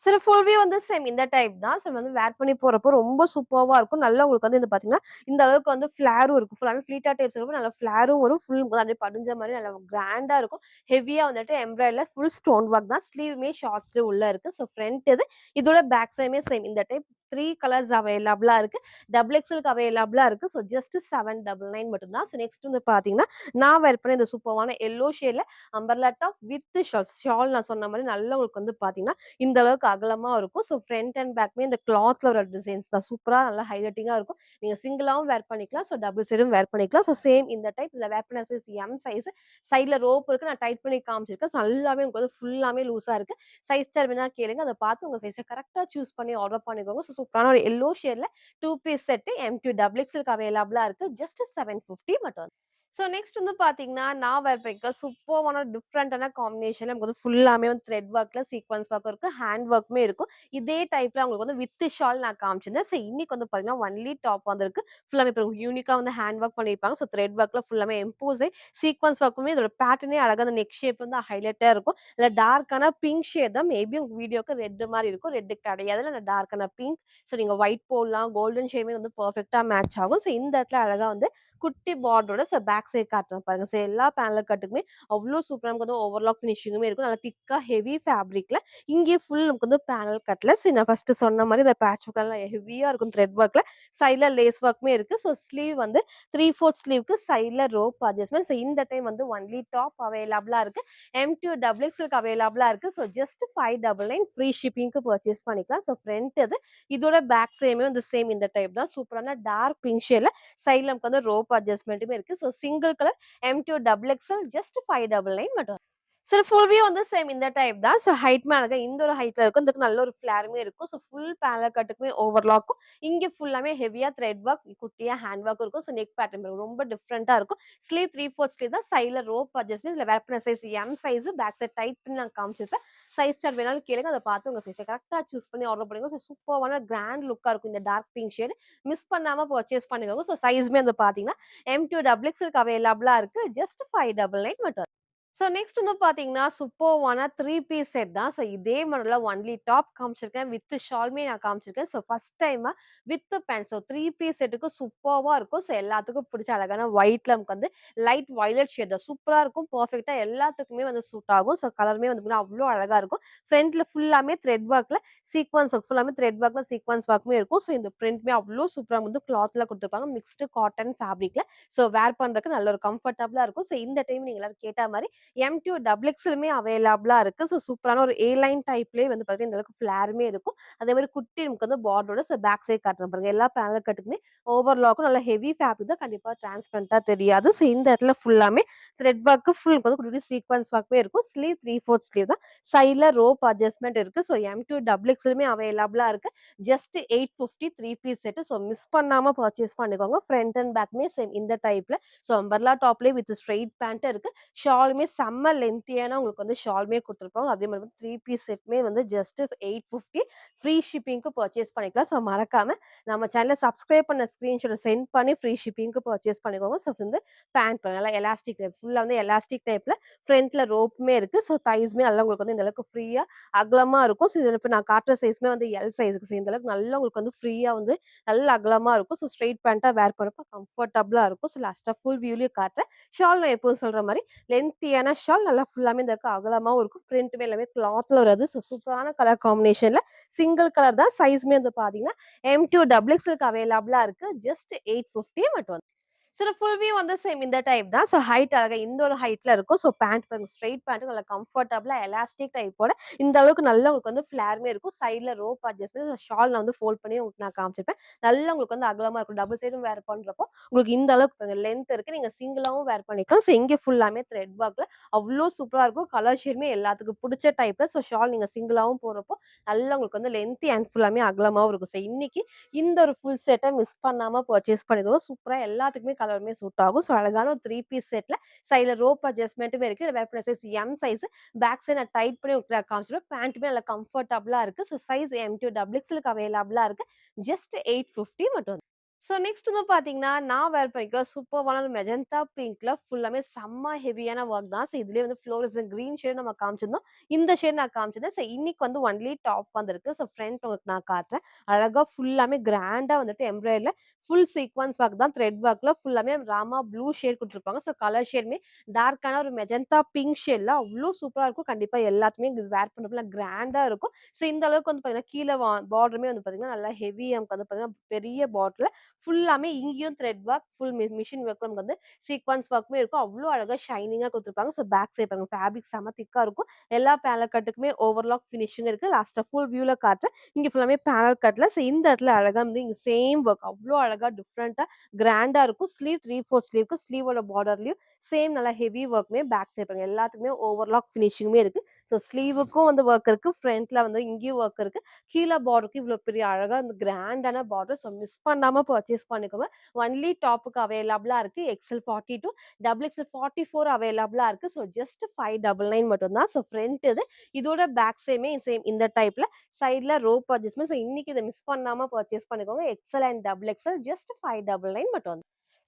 சில ஃபுல் வியூ வந்து சேம் இந்த டைப் தான். ஸோ வந்து வேர் பண்ணி போறப்போ ரொம்ப சூப்பர்வா இருக்கும். நல்லா உங்களுக்கு வந்து இது பார்த்தீங்கன்னா, இந்த அளவுக்கு வந்து ஃப்ளேரும் இருக்கும். ஃபுல்லாவே ஃப்ளீட்டா டைப்ஸ் இருக்கும். நல்லா ஃப்ளேரும் வரும். ஃபுல் அப்படியே படிஞ்ச மாரி நல்லா கிராண்டா இருக்கும். ஹெவியா வந்துட்டு எம்ப்ராய்டரில ஃபுல் ஸ்டோன் ஒர்க் தான். ஸ்லீவுமே ஷார்ட் ஸ்லீவ் உள்ள இருக்கு. ஸோ ஃப்ரண்ட் இது. இதோட பேக் சைடுமே சேம் இந்த டைப் 3 கலர்ஸ் அவைலபிளா இருக்கு. டபுள் எக்ஸ்எல்க்கு அவைலபிளா இருக்கு. ஸோ ஜஸ்ட் 799 மட்டும் தான். ஸோ நெக்ஸ்ட் வந்து பார்த்தீங்கன்னா, நான் வேர் பண்ண இந்த சூப்பர்வான எல்லோ ஷேட்ல umbrella top with shawl. Shawl நான் சொன்ன மாரி நல்லா உங்களுக்கு வந்து பார்த்தீங்கன்னா, இந்த அளவுக்கு அகலமா இருக்கும். ஸோ ஃப்ரண்ட் அண்ட் பேக்குமே இந்த கிளாத்ல வர டிசைன்ஸ் தான். சூப்பரா நல்லா ஹைலைட்டிங்கா இருக்கும். நீங்க சிங்கிளாவும் வேர் பண்ணிக்கலாம். ஸோ டபுள் சைடும் வேர் பண்ணிக்கலாம். ஸோ சேம் இந்த டைப் இதுல வேர் பண்ண சைஸ் எம் சைஸ். சைட்ல ரோப் இருக்கு. நான் டைட் பண்ணி காமிச்சிருக்கேன். ஸோ நல்லாவே உங்களுக்கு வந்து ஃபுல்லாமே லூஸா இருக்கு. சைஸ் சார்ட் வேணா கேளுங்க. அத பார்த்து உங்க சைஸ கரெக்ட்டா சூஸ் பண்ணி ஆர்டர் பண்ணிக்கோங்க. ஸோ சூப்பரான ஒரு எல்லோ ஷேட்ல 2 பீஸ் செட் M2 டபுள் எக்ஸ்எல்க்கு அவைலபிளா இருக்கு. ஜஸ்ட் 750 மட்டும். ஸோ நெக்ஸ்ட் வந்து பார்த்தீங்கன்னா, நான் வேர் பண்ணியிருக்க சூப்பர்வான டிஃப்ரெண்டான காம்பினேஷன்ல நமக்கு வந்து ஃபுல்லாமே வந்து த்ரெட் ஒர்க்ல சீக்வென்ஸ் ஒர்க் இருக்கு. ஹேண்ட் ஒர்க்குமே இருக்கும். இதே டைப்ல உங்களுக்கு வந்து வித் ஷால் நான் காமிச்சிருந்தேன். ஸோ இன்னைக்கு வந்து பார்த்தீங்கன்னா, ஒன்லி டாப் வந்திருக்கு. ஃபுல்லாமே இப்போ யூனிக்கா வந்து ஹேண்ட் ஒர்க் பண்ணியிருப்பாங்க. ஸோ த்ரெட் ஒர்க்ல ஃபுல்லாமே எம்போஸே சீக்வென்ஸ் ஒர்க்குமே இதோட பேட்டர்னே அழகா அந்த நெக் ஷேப் வந்து ஹைலைட்டா இருக்கும். இல்ல டார்க்கான பிங்க் ஷேட் தான் மேபி உங்க வீடியோக்கு ரெட் மாரி இருக்கும். ரெட் கிடையாது. இல்ல டார்க்கான பிங்க். ஸோ நீங்க ஒயிட் போடலாம். கோல்டன் ஷேடுமே வந்து பெர்ஃபெக்ட்டா மேட்ச் ஆகும். ஸோ இந்த இடத்துல அழகா வந்து குட்டி பார்டரோட பேக் சைட் காட்டுறேன் பாருங்க. எல்லா பேனல் கட்டுக்குமே அவ்ளோ சூப்பரா நமக்கு வந்து ஓவர்லாக் ஃபினிஷிங்குமே இருக்கும். நல்லா திக்கா ஹெவி ஃபேப்ரிக்ல இங்கேயே ஃபுல் நமக்கு வந்து பேனல் கட்ல நான் ஃபர்ஸ்ட் சொன்ன மாரி இந்த பேட்ச் ஒர்க் நல்லா ஹெவியா இருக்கும் த்ரெட் ஒர்க்ல. சைட்ல லேஸ் ஒர்க்குமே இருக்கு. ஸ்லீவ் வந்து 3/4 ஸ்லீவ்க்கு சைட்ல ரோப் அட்ஜஸ்ட்மென்ட். இந்த டைம் வந்து ஒன்லி டாப் அவைலபிளா இருக்கு. M2 டபுள் எக்ஸ்எல்க்கு அவைலபிளா இருக்கு. ஜஸ்ட் 599 ஃப்ரீ ஷிப்பிங்க்கு பர்ச்சேஸ் பண்ணிக்கலாம். ஃப்ரண்ட் இது. இதோட பேக் சைடுமே வந்து சேம் இந்த டைப் தான். சூப்பரான டார்க் பிங்க் ஷேட்ல சைட்ல நமக்கு வந்து ரோப் அட்ஜஸ்ட்மென்ட்டுமே இருக்கு. Single colour M2 double XL just 599 மட்டும். ஃபுல் வியூ வந்து சேம் இந்த டைப் தான். ஹைட்மே அழகா இந்த ஒரு ஹைட்ல இருக்கும். இதுக்கு நல்ல ஒரு ஃபிளேருமே இருக்கும். ஃபுல் பேனல் கட்டுக்குமே ஓவர்லாக்கும். இங்க ஃபுல்லாமே ஹெவியா த்ரெட் ஒர்க், குட்டியா ஹேண்ட் ஒர்க் இருக்கும். நெக் பேட்டர்ன் ரொம்ப டிஃபரெண்டா இருக்கும். ஸ்லீவ் 3/4 ஸ்லீவ் தான். சைட்ல ரோப் அட்ஜஸ்ட்மென்ட். இதுல வேர் பண்ண size M size. Back side tight பண்ணி நான் காமிச்சிருப்பேன். சைஸ் சார்ட் வேணாலும் கேளுங்க. அத பார்த்து உங்க சைஸ கரெக்ட்டா சூஸ் பண்ணி ஆர்டர் பண்ணுங்க. சூப்பர்வான கிராண்ட் லுக்கா இருக்கும் இந்த டார்க் பிங்க் ஷேட். மிஸ் பண்ணாம பர்ச்சேஸ் பண்ணிக்கோங்க. சைஸ்மே வந்து பார்த்தீங்கன்னா, M2 டபுள் எக்ஸ்எல்க்கு அவைலபிளா இருக்கு. ஜஸ்ட் 599 மட்டும். நெக்ஸ்ட் வந்து பார்த்தீங்கன்னா, சூப்பர்வான 3 பீஸ் செட் தான். இதே மாடல்ல ஒன்லி டாப் காமிச்சிருக்கேன். வித் ஷாலுமே நான் காமிச்சிருக்கேன். ஃபர்ஸ்ட் டைமா வித் பேண்ட். 3 பீஸ் செட்டுக்கு சூப்பர்வா இருக்கும். எல்லாத்துக்கும் பிடிச்ச அழகான ஒயிட்ல நமக்கு வந்து லைட் வயலட் ஷேட் தான். சூப்பரா இருக்கும். பெர்ஃபெக்ட்டா எல்லாத்துக்குமே வந்து சூட் ஆகும். கலருமே வந்து அவ்ளோ அழகா இருக்கும். ஃப்ரண்ட்ல ஃபுல்லாமே த்ரெட் ஒர்க்ல சீக்வென்ஸ் ஒர்க் ஃபுல்லாமே த்ரெட் ஒர்க்ல சீக்வென்ஸ் ஒர்க்குமே இருக்கும். இந்த பிரிண்ட்மே அவ்ளோ சூப்பரா வந்து கிளாத்ல குடுத்துருப்பாங்க. Mixed cotton ஃபேப்ரிக்ல. வேர் பண்றதுக்கு நல்ல ஒரு கம்ஃபர்டபுளா இருக்கும். இந்த டைம் நீங்க எல்லாரும் கேட்ட மாரி M2 டபுள் எக்ஸ்எலுமே அவைலபிளா இருக்கு. ஸோ சூப்பரான ஒரு ஏ லைன் டைப்லயே வந்து பார்த்தீங்கன்னா, இந்த அளவுக்கு ஃப்ளேருமே இருக்கும். அதே மாரி குட்டி நமக்கு வந்து பார்டரோட பேக் சைட் காட்டுறேன் பாருங்க. எல்லா பேனல் கட்டுக்குமே ஓவர்லாக்கும் நல்ல ஹெவி ஃபேப்ரிக் தான். கண்டிப்பா டிரான்ஸ்பரண்டா தெரியாது. ஸோ இந்த இடத்துல ஃபுல்லாமே த்ரெட் ஒர்க் ஃபுல் வந்து குட்டி சீக்வென்ஸ் ஒர்க்மே இருக்கும். ஸ்லீவ் 3/4 ஸ்லீவ் தான். சைட்ல ரோப் அட்ஜஸ்ட்மென்ட் இருக்கு. ஸோ M2 டபுள் எக்ஸ்எலுமே அவைலபிளா இருக்கு. Just 850 3 piece set. So miss பண்ணாம பர்ச்சேஸ் பண்ணிக்கோங்க. ஃப்ரண்ட் அண்ட் பேக்குமே சேம் இந்த டைப்ல. ஸோ அம்பர்லா டாப்லயே வித் ஸ்ட்ரெயிட் பேண்ட் இருக்கு. ஷாலுமே செம்ம லென்த்தியான உங்களுக்கு வந்து ஷாலுமே குடுத்துருப்பாங்க. அதே மாரி 3 பீஸ் செட்மே வந்து ஜஸ்ட் 850 ஃப்ரீ ஷிப்பிங்க்கு பர்ச்சேஸ் பண்ணிக்கலாம். ஸோ மறக்காம நம்ம சேனல சப்ஸ்கிரைப் பண்ண ஸ்கிரீன்ஷாட்ட சென்ட் பண்ணி ஃப்ரீ ஷிப்பிங்க்கு பர்ச்சேஸ் பண்ணிக்கோங்க. ஸோ வந்து பேண்ட் நல்லா எலாஸ்டிக் டைப் ஃபுல்லா வந்து எலாஸ்டிக் டைப்ல ஃப்ரண்ட்ல ரோப்புமே இருக்கு. ஸோ தைஸ்மே நல்லா உங்களுக்கு வந்து இந்த அளவுக்கு ஃப்ரீயா அகலமா இருக்கும். ஸோ இதுல இப்ப நான் காட்டுற சைஸ்மே வந்து எல் சைஸ்க்கு. ஸோ இந்த அளவுக்கு நல்லா உங்களுக்கு வந்து ஃப்ரீயா வந்து நல்ல அகலமா இருக்கும். ஸோ ஸ்ட்ரெயிட் பேண்ட்டா வேர் பண்ணப்ப கம்ஃபர்டபுளா இருக்கும். ஸோ லாஸ்ட்டா ஃபுல் வியூலயும் காட்டுறேன். ஷால் நான் எப்பவும் சொல்ற மாரி லென்த்தியான ஷால் நல்லா ஃபுல்லாமே இந்த அகலமாவும் இருக்கும். பிரிண்ட்டுமே எல்லாமே கிளாத்ல வராது. ஸோ சூப்பரான கலர் காம்பினேஷன்ல சிங்கிள் கலர் தான். சைஸ்மே வந்து பார்த்தீங்கன்னா, M2 டபுள் எக்ஸ்எல்க்கு அவைலபிளா இருக்கு. ஜஸ்ட் 850 மட்டும். சில ஃபுல் வியூ வந்து சேம் இந்த டைப் தான். ஸோ ஹைட் அழகா இந்த ஒரு ஹைட்ல இருக்கும். ஸோ பேண்ட் பாருங்க ஸ்ட்ரெயிட் பேண்ட் நல்லா கம்ஃபர்டபுளா எலாஸ்டிக் டைப்போட இந்த அளவுக்கு நல்லா உங்களுக்கு வந்து ஃப்ளேருமே இருக்கும். சைட்ல ரோப் அட்ஜஸ்ட்மென்ட் ஷால் நான் வந்து ஃபோல்ட் பண்ணி உங்களுக்கு நான் காமிச்சிருப்பேன். நல்லா உங்களுக்கு வந்து அகலமா இருக்கும். டபுள் சைடும் வேர் பண்றப்போ உங்களுக்கு இந்த அளவுக்கு பாருங்க லென்த் இருக்கு. நீங்க சிங்கிளாவும் வேர் பண்ணிக்கலாம். ஸோ இங்க ஃபுல்லாமே த்ரெட் ஒர்க்ல அவ்ளோ சூப்பரா இருக்கும். கலர் ஷேடுமே எல்லாத்துக்கும் புடிச்ச டைப்ல. ஸோ ஷால் நீங்க சிங்கிளாவும் போடுறப்போ நல்லா உங்களுக்கு வந்து லென்த்தி அண்ட் ஃபுல்லாமே அகலமாவும் இருக்கும். ஸோ இன்னைக்கு இந்த ஒரு ஃபுல் செட்ட மிஸ் பண்ணாம பர்ச்சேஸ் பண்ணிடுவோம். சூப்பரா எல்லாத்துக்குமே கலருமே சூட் ஆகும். ஸோ அழகான ஒரு 3 பீஸ் செட்ல சைடுல ரோப் அட்ஜஸ்ட்மென்ட்டுமே இருக்கு. இதுல வேர் பண்ண size M size. Back side நான் டைட் பண்ணி உங்களுக்கு நான் காமிச்சிருவேன். பேண்ட்டுமே நல்லா கம்ஃபர்டபுளா இருக்கு. ஸோ சைஸ் M2 டபுள் எக்ஸ்எல்க்கு அவைலபிளா இருக்கு. ஜஸ்ட் 850 மட்டும். ஸோ நெக்ஸ்ட் வந்து பார்த்தீங்கன்னா, நான் வேர் பண்ணிக்க சூப்பர்வான மெஜந்தா பிங்க்ல ஃபுல்லாமே செம்ம ஹெவியான ஒர்க் தான். ஸோ இதுலயே வந்து ஃப்ளோரசன்ட் கிரீன் ஷேட் நம்ம காமிச்சிருந்தோம். இந்த ஷேட் நான் காமிச்சிருந்தேன். ஸோ இன்னைக்கு வந்து ஒன்லி டாப் வந்திருக்கு. ஸோ ஃப்ரண்ட் உங்களுக்கு நான் காட்டுறேன். அழகா ஃபுல்லாமே கிராண்டா வந்துட்டு எம்ப்ராய்டரில ஃபுல் சீக்வென்ஸ் ஒர்க் தான். த்ரெட் ஒர்க்ல ஃபுல்லாமே ராமா ப்ளூ ஷேட் குடுத்துருப்பாங்க. ஸோ கலர் ஷேடுமே டார்க்கான ஒரு மெஜந்தா பிங்க் ஷேட்ல அவ்ளோ சூப்பரா இருக்கும். கண்டிப்பா எல்லாத்துக்குமே இது வேர் பண்ணப்ப கிராண்டா இருக்கும். ஸோ இந்த அளவுக்கு வந்து பார்த்தீங்கன்னா, கீழ பார்டருமே வந்து பார்த்தீங்கன்னா, நல்லா ஹெவி நமக்கு வந்து பார்த்தீங்கன்னா, பெரிய பார்டர்ல ஃபுல்லாமே இங்கேயும் thread work, full machine work நமக்கு வந்து சீக்வென்ஸ் ஒர்க்குமே இருக்கும். அவ்ளோ அழகா ஷைனிங்கா குடுத்துருப்பாங்க. ஸோ பேக் சைட் பாருங்க ஃபேப்ரிக் செம்ம திக்கா இருக்கும். எல்லா பேனல் கட்டுக்குமே ஓவர்லாக் ஃபினிஷிங் இருக்கு. லாஸ்ட்டா ஃபுல் வியூல காட்டுறேன். இங்க ஃபுல்லாமே பேனல் கட்ல. ஸோ இந்த இடத்துல அழகா வந்து இங்க சேம் ஒர்க் அவ்ளோ அழகா டிஃபரெண்ட்டா கிராண்டா இருக்கும். ஸ்லீவ் 3/4 ஸ்லீவ்க்கு ஸ்லீவோட பார்டர்லயும் சேம் நல்லா ஹெவி ஒர்க்குமே பேக் சைட் பாருங்க. எல்லாத்துக்குமே ஓவர்லாக் ஃபினிஷிங்குமே இருக்கு. ஸோ ஸ்லீவுக்கும் வந்து ஒர்க் இருக்கு. ஃப்ரண்ட்ல வந்து இங்கேயும் ஒர்க் இருக்கு. கீழ பார்டருக்கு இவ்ளோ பெரிய அழகா இந்த கிராண்டான பார்டர். ஸோ மிஸ் பண்ணாம பர்ச்சேஸ் பண்ணிக்கோங்க. ஒன்லி டாப்புக்கு அவைலபிளா இருக்கு. எக்ஸ்எல் 42 டபுள் எக்ஸ்எல் 44 அவைலபிளா இருக்கு. ஸோ ஜஸ்ட் 599 மட்டும் தான். ஸோ ஃப்ரண்ட் இது. இதோட பேக் சைடுமே சேம் இந்த டைப்ல சைட்ல ரோப் அட்ஜஸ்ட்மென்ட். ஸோ இன்னைக்கு இத மிஸ் பண்ணாம பர்ச்சேஸ் பண்ணிக்கோங்க. XL and double XL just 599 மட்டும்.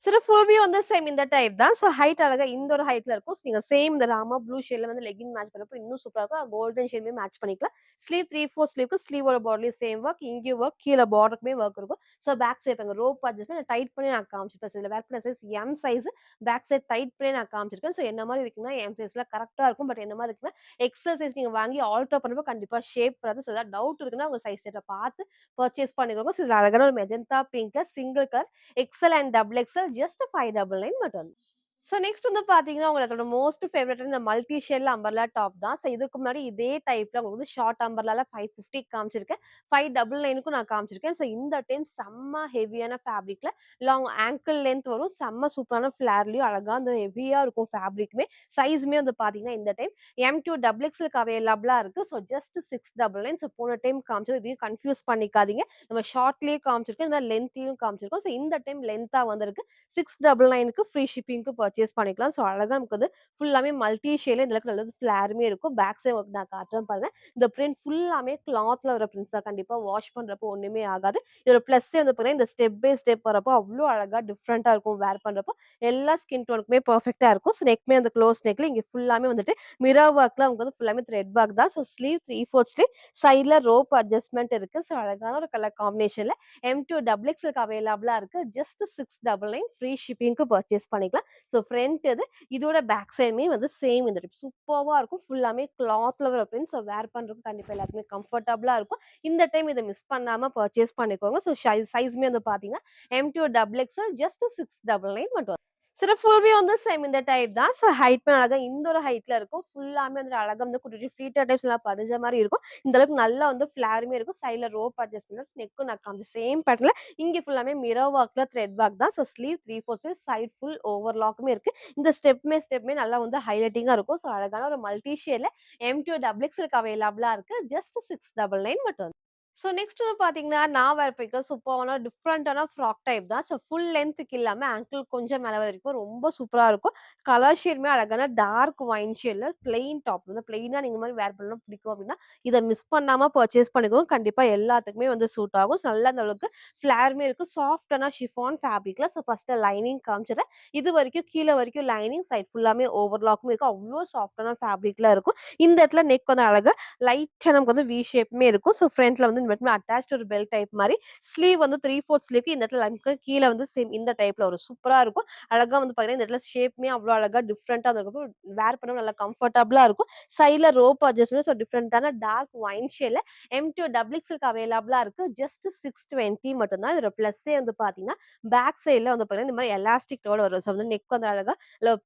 சில ஃபுல் வியூ வந்து சேம் இந்த டைப் தான். ஸோ ஹைட் அழகா இந்த ஒரு ஹைட்ல இருக்கும். ஸோ நீங்க சேம் இந்த ராமா ப்ளூ ஷேட்ல வந்து லெக்கின் மேட்ச் பண்ணப்போ இன்னும் சூப்பரா இருக்கும். கோல்டன் ஷேட்லயும் மேட்ச் பண்ணிக்கலாம். ஸ்லீவ் 3/4 ஸ்லீவ்க்கு ஸ்லீவோட பார்டர்லயும் சேம் ஒர்க். இங்கேயும் ஒர்க். கீழ பார்டருக்குமே ஒர்க் இருக்கும். ஸோ பேக் சைட் பாருங்க ரோப் அட்ஜஸ்ட்மென்ட் டைட் பண்ணி நான் காமிச்சிருப்பேன். ஸோ இதுல வேர் பண்ண size M size. Back side tight பண்ணி நான் காமிச்சிருக்கேன். ஸோ என்ன மாரி இருக்குன்னா எம் சைஸ்ல கரெக்ட்டா இருக்கும். பட் என்ன மாரி இருக்குன்னா எக்ஸல் சைஸ் நீங்க வாங்கி ஆல்டர் பண்ணப்போ கண்டிப்பா ஷேப் வராது. ஸோ ஏதாவது டவுட் இருக்குன்னா உங்க சைஸ் செட்ட பார்த்து பர்ச்சேஸ் பண்ணிக்கோங்க. ஸோ இதுல அழகான ஒரு மெஜந்தா பிங்க்ல single colour XL and double XL just 599 மட்டும். ஸோ நெக்ஸ்ட் வந்து பார்த்தீங்கன்னா, உங்களோட மோஸ்ட் ஃபேவரைட் இந்த மல்டி ஷேட்ல அம்பர்லா டாப் தான். ஸோ இதுக்கு முன்னாடி இதே டைப்ல உங்களுக்கு வந்து ஷார்ட் அம்பர்லால 550 காமிச்சிருக்கேன். 599க்கும் நான் காமிச்சிருக்கேன். ஸோ இந்த டைம் செம்ம ஹெவியான ஃபேப்ரிக்ல லாங் ஆங்கிள் லென்த் வரும். செம்ம சூப்பரான ஃபிளேர்லயும் அழகா அந்த ஹெவியா இருக்கும் ஃபேப்ரிக்குமே. சைஸுமே வந்து பார்த்தீங்கன்னா, இந்த டைம் M2 டபுள் எக்ஸ்எல்க்கு அவைலபிளா இருக்கு. So just 699. ஸோ போன டைம் காமிச்சது இதையும் கன்ஃப்யூஸ் பண்ணிக்காதீங்க. நம்ம ஷார்ட்லயே காமிச்சிருக்கோம். இந்த மாரி லென்த்லயும் காமிச்சிருக்கோம். ஸோ இந்த டைம் லென்த்தா வந்திருக்கு. 699க்கு ஃப்ரீ ஷிப்பிங்க்கு பர்ச்சேஸ் பண்ணிக்கலாம். ஸோ அழகா நமக்கு வந்து ஃபுல்லாமே மல்டி ஷேட்ல இந்த அளவுக்கு நல்லது ஃபிளேருமே இருக்கும். பேக் சைட் ஒர்க் நான் காட்டுறேன் பாருங்க. இந்த பிரிண்ட் ஃபுல்லாமே கிளாத்ல வர பிரிண்ட்ஸ் தான். கண்டிப்பா வாஷ் பண்றப்போ ஒண்ணுமே ஆகாது. இதோட பிளஸ்ஸே வந்து பாத்தீங்கன்னா, இந்த ஸ்டெப் பை ஸ்டெப் வரப்போ அவ்ளோ அழகா டிஃபரெண்ட்டா இருக்கும் வேர் பண்றப்போ. எல்லா ஸ்கின் டோனுக்குமே பெர்ஃபெக்ட்டா இருக்கும். ஸோ நெக்மே அந்த க்ளோஸ் நெக்ல இங்க ஃபுல்லாமே வந்துட்டு மிரர் ஒர்க்ல நமக்கு வந்து ஃபுல்லாமே த்ரெட் ஒர்க் தான். ஸோ ஸ்லீவ் 3/4 ஸ்லீவ் சைட்ல ரோப் அட்ஜஸ்ட்மென்ட் இருக்கு. ஸோ அழகான ஒரு கலர் காம்பினேஷன்ல M2 டபுள் எக்ஸ்எல்க்கு அவைலபிளா இருக்கு. ஜஸ்ட் 699 ஃப்ரீ ஷிப்பிங்க்கு பர்ச்சேஸ் பண்ணிக்கலாம். ஸோ ஃப்ரண்ட் இது. இதோட பேக் சைடுமே வந்து சேம் இந்த டைப் சூப்பர்வா இருக்கும். ஃபுல்லாமே கிளாத்ல வர பிரிண்ட். ஸோ வேர் பண்றதுக்கு கண்டிப்பா எல்லாருக்குமே கம்ஃபர்டபுளா இருக்கும். இந்த டைம் இத மிஸ் பண்ணாம பர்ச்சேஸ் பண்ணிக்கோங்க. ஸோ சைஸ்மே வந்து பார்த்தீங்கன்னா, M2 டபுள் எக்ஸ்எல் ஜஸ்ட் 699 மட்டும். சில ஃபுல் வியூ வந்து சேம் இந்த டைப் தான். ஸோ ஹைட்மே அழகா இந்த ஒரு ஹைட்ல இருக்கும். ஃபுல்லாமே வந்து அழகா வந்து குட்டி குட்டி ஃப்ளீட்டர் டைப்ஸ் நல்லா படிஞ்ச மாரி இருக்கும். இந்த அளவுக்கு நல்லா வந்து ஃப்ளாருமே இருக்கும். சைட்ல ரோப் அட்ஜஸ்ட்மென்ட் நெக்கும் நான் காமிச்ச சேம் பேட்டர்ன்ல இங்க ஃபுல்லாமே மிரர் ஒர்க்ல த்ரெட் ஒர்க் தான். So sleeve 3/4 sleeve side full ஓவர்லாக்குமே இருக்கு. இந்த ஸ்டெப்மே நல்லா வந்து ஹைலைட்டிங்கா இருக்கும். ஸோ அழகான ஒரு மல்டி ஷேட்ல M2 டபுள் எக்ஸ்எல்க்கு அவைலபிளா இருக்கு. ஜஸ்ட் 699 மட்டும். ஸோ நெக்ஸ்ட் வந்து பார்த்தீங்கன்னா, நான் வேர் பண்ணியிருக்க சூப்பரான டிஃப்ரெண்டான ஃப்ராக் டைப் தான். ஸோ ஃபுல் லென்த்துக்கு இல்லாம ஆங்கிள் கொஞ்சம் மேல வரைக்கும் ரொம்ப சூப்பரா இருக்கும். கலர் ஷேடுமே அழகான டார்க் ஒயின் ஷேட்ல பிளெயின் டாப் வந்து பிளெயினா நீங்க மாரி வேர் பண்ணணும் பிடிக்கும் அப்டின்னா, இத மிஸ் பண்ணாம பர்ச்சேஸ் பண்ணிக்கோங்க. கண்டிப்பா எல்லாத்துக்குமே வந்து சூட் ஆகும். ஸோ நல்லா அந்த அளவுக்கு ஃப்ளேருமே இருக்கும். சாஃப்ட்டான ஷிஃபான் ஃபேப்ரிக்ல ஸோ ஃபர்ஸ்ட்டு லைனிங் காமிச்சுறேன். இது வரைக்கும் கீழ வரைக்கும் லைனிங் சைட் ஃபுல்லாமே ஓவர்லாக்கும் இருக்கும். அவ்ளோ சாஃப்ட்டான ஃபேப்ரிக்ல இருக்கும். இந்த இடத்துல நெக் வந்து அழகா லைட்டா நமக்கு வந்து வி ஷேப்மே இருக்கும். ஸோ ஃப்ரண்ட்ல வந்து இந்த மாதிரி அட்டாச்ட் ஒரு பெல்ட் டைப் மாரி. ஸ்லீவ் வந்து 3/4 ஸ்லீவ்க்கு இந்த இடத்துல நமக்கு கீழ வந்து சேம் இந்த டைப்ல வரும். சூப்பரா இருக்கும். அழகா வந்து பார்த்தீங்கன்னா, இந்த இடத்துல ஷேப்மே அவ்ளோ அழகா டிஃப்ரெண்ட்டா இருக்கும். வேர் பண்ணவும் நல்லா கம்ஃபர்டபுளா இருக்கும். சைட்ல ரோப் அட்ஜஸ்ட்மென்ட் ஸோ டிஃப்ரெண்ட்டான டார்க் ஒயின் ஷேட்ல M2 டபுள் எக்ஸ்எல்க்கு அவைலபிளா இருக்கு. ஜஸ்ட் 620 மட்டும் தான். இதோட பிளஸ்ஸே வந்து பார்த்தீங்கன்னா, பேக் சைட்ல வந்து பார்த்தீங்கன்னா, இந்த மாரி எலாஸ்டிக்கோட வரும். ஸோ வந்து நெக் வந்து அழகா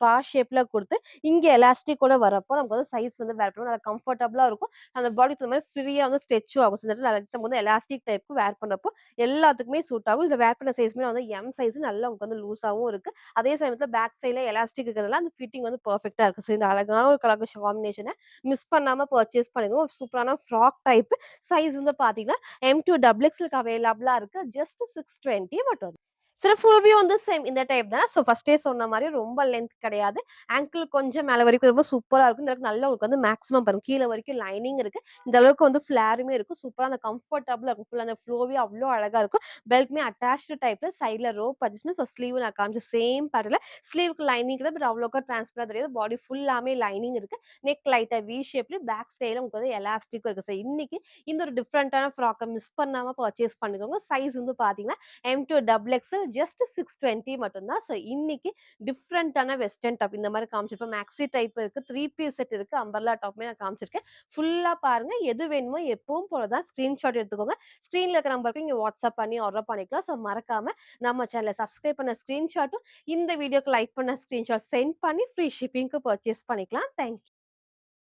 பா ஷேப்ல குடுத்து, இங்க எலாஸ்டிக்கோட வரப்போ நமக்கு வந்து சைஸ் வந்து வேர் பண்ணவும் நல்லா கம்ஃபர்டபுளா இருக்கும். அந்த பாடிக்கு தகுந்த மாரி ஃப்ரீயா வந்து ஸ்ட்ரெச்சும் ஆகும். ஸோ இந்த இடத்துல லைட்டா வந்து எலாஸ்டிக் டைப்க்கு வேர் பண்றப்போ எல்லாத்துக்குமே சூட் ஆகும். இதுல வேர் பண்ண சைஸ்மே வந்து எம் சைஸ் நல்லா உங்களுக்கு வந்து லூஸாவும் இருக்கு. அதே சமயத்துல பேக் சைட்ல எலாஸ்டிக் இருக்கிறதுனால அந்த ஃபிட்டிங் வந்து பெர்ஃபெக்ட்டா இருக்கு. ஸோ இந்த அழகான ஒரு கலர் காம்பினேஷன மிஸ் பண்ணாம பர்ச்சேஸ் பண்ணிக்கோங்க. ஒரு சூப்பரான ஃப்ராக் டைப் சைஸ் வந்து பார்த்தீங்கன்னா, M2 டபுள் எக்ஸ்எல்க்கு அவைலபிளா இருக்கு. ஜஸ்ட் 620 மட்டும். சில ஃபுல் வியூ வந்து சேம் இந்த டைப் தான். ஸோ ஃபர்ஸ்ட்டே சொன்ன மாரி ரொம்ப லென்த் கிடையாது. ஆங்கிள் கொஞ்சம் மேல வரைக்கும் ரொம்ப சூப்பரா இருக்கும். இந்த அளவுக்கு நல்லா உங்களுக்கு வந்து மேக்ஸிமம் பாருங்க. கீழ வரைக்கும் லைனிங் இருக்கு. இந்த அளவுக்கு வந்து ஃப்ளேருமே இருக்கும். சூப்பரா அந்த கம்ஃபர்டபுளா இருக்கும். ஃபுல்லா அந்த ஃப்ளோவி அவ்ளோ அழகா இருக்கும். பெல்ட்மே அட்டாச்டு டைப்ல சைட்ல ரோப் அட்ஜஸ்ட்மென்ட். ஸோ ஸ்லீவ் நான் காமிச்ச சேம் பேட்டர்ன்ல ஸ்லீவ்க்கு லைனிங் கிடையாது. பட் அவ்வளோக்கா டிரான்ஸ்பரா தெரியாது. பாடி ஃபுல்லாமே லைனிங் இருக்கு. நெக் லைட்டா வி ஷேப்ல பேக் ஸ்டைல்ல உங்களுக்கு வந்து எலாஸ்டிக்கும் இருக்கு. ஸோ இன்னைக்கு இந்த ஒரு டிஃபரண்டான ஃப்ராக்க மிஸ் பண்ணாம பர்ச்சேஸ் பண்ணிக்கோங்க. சைஸ் வந்து பார்த்தீங்கன்னா M2 டபுள் எக்ஸ்எல் ஜஸ்ட் 620 மட்டும் தான். ஸோ இன்னைக்கு டிஃப்ரெண்டான வெஸ்டர்ன் டாப் இந்த மாரி காமிச்சிருப்பேன். மேக்ஸி டைப் இருக்கு. 3 பீஸ் செட் இருக்கு. அம்பர்லா டாப்புமே நான் காமிச்சிருக்கேன். ஃபுல்லா பாருங்க. எது வேணுமோ எப்பவும் போல தான் ஸ்கிரீன்ஷாட் எடுத்துக்கோங்க. ஸ்க்ரீன்ல இருக்கிற நம்பருக்கு நீங்க வாட்ஸ்அப் பண்ணி ஆர்டர் பண்ணிக்கலாம். ஸோ மறக்காம நம்ம சேனல சப்ஸ்கிரைப் பண்ண ஸ்கிரீன்ஷாட்டும், இந்த வீடியோக்கு லைக் பண்ண ஸ்கிரீன்ஷாட் சென்ட் பண்ணி ஃப்ரீ ஷிப்பிங்க்கு பர்ச்சேஸ் பண்ணிக்கலாம். Thank you.